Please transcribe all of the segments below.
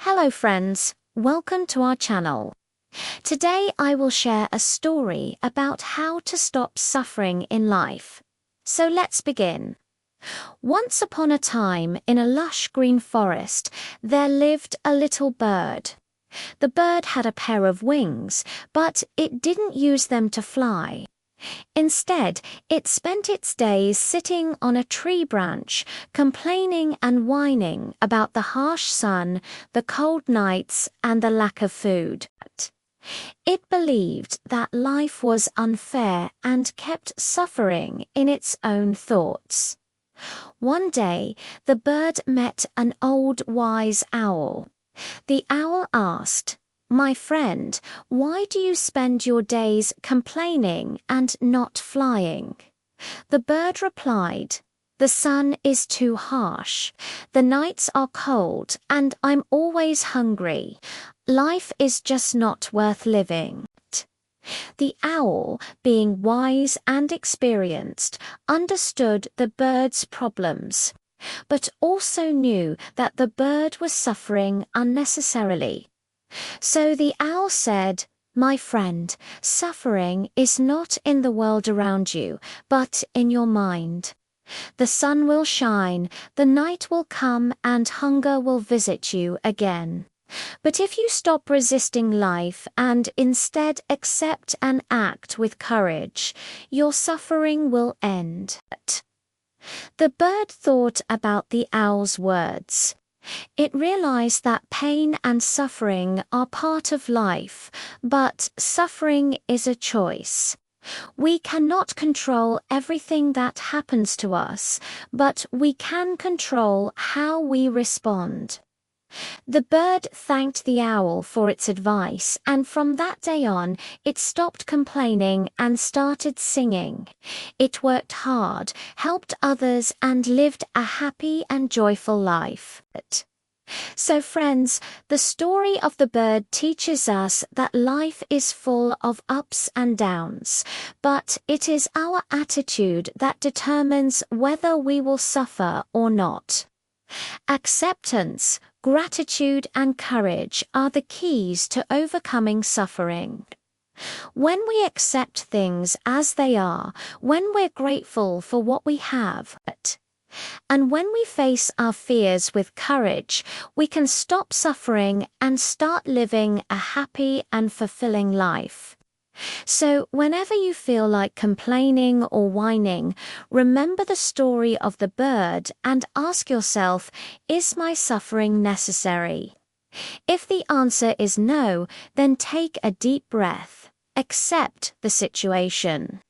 Hello friends, welcome to our channel. Today I will share a story about how to stop suffering in life. So let's begin. Once upon a time, in a lush green forest, there lived a little bird. The bird had a pair of wings, but it didn't use them to fly. Instead, it spent its days sitting on a tree branch, complaining and whining about the harsh sun, the cold nights, and the lack of food. It believed that life was unfair and kept suffering in its own thoughts. One day, the bird met an old wise owl. The owl asked, "My friend, why do you spend your days complaining and not flying?" The bird replied, "The sun is too harsh, the nights are cold, and I'm always hungry. Life is just not worth living." The owl, being wise and experienced, understood the bird's problems, but also knew that the bird was suffering unnecessarily. So the owl said, "My friend, suffering is not in the world around you, but in your mind. The sun will shine, the night will come, and hunger will visit you again. But if you stop resisting life and instead accept and act with courage, your suffering will end." The bird thought about the owl's words. It realized that pain and suffering are part of life, but suffering is a choice. We cannot control everything that happens to us, but we can control how we respond. The bird thanked the owl for its advice, and from that day on, it stopped complaining and started singing. It worked hard, helped others, and lived a happy and joyful life. So friends, the story of the bird teaches us that life is full of ups and downs, but it is our attitude that determines whether we will suffer or not. Acceptance, gratitude, and courage are the keys to overcoming suffering. When we accept things as they are, when we're grateful for what we have, and when we face our fears with courage, we can stop suffering and start living a happy and fulfilling life. So, whenever you feel like complaining or whining, remember the story of the bird and ask yourself, is my suffering necessary? If the answer is no, then take a deep breath. Accept the situation.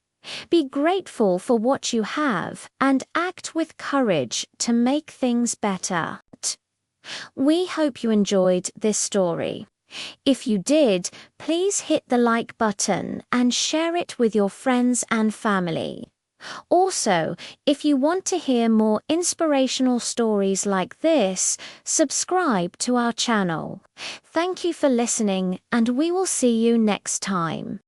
Be grateful for what you have and act with courage to make things better. We hope you enjoyed this story. If you did, please hit the like button and share it with your friends and family. Also, if you want to hear more inspirational stories like this, subscribe to our channel. Thank you for listening, and we will see you next time.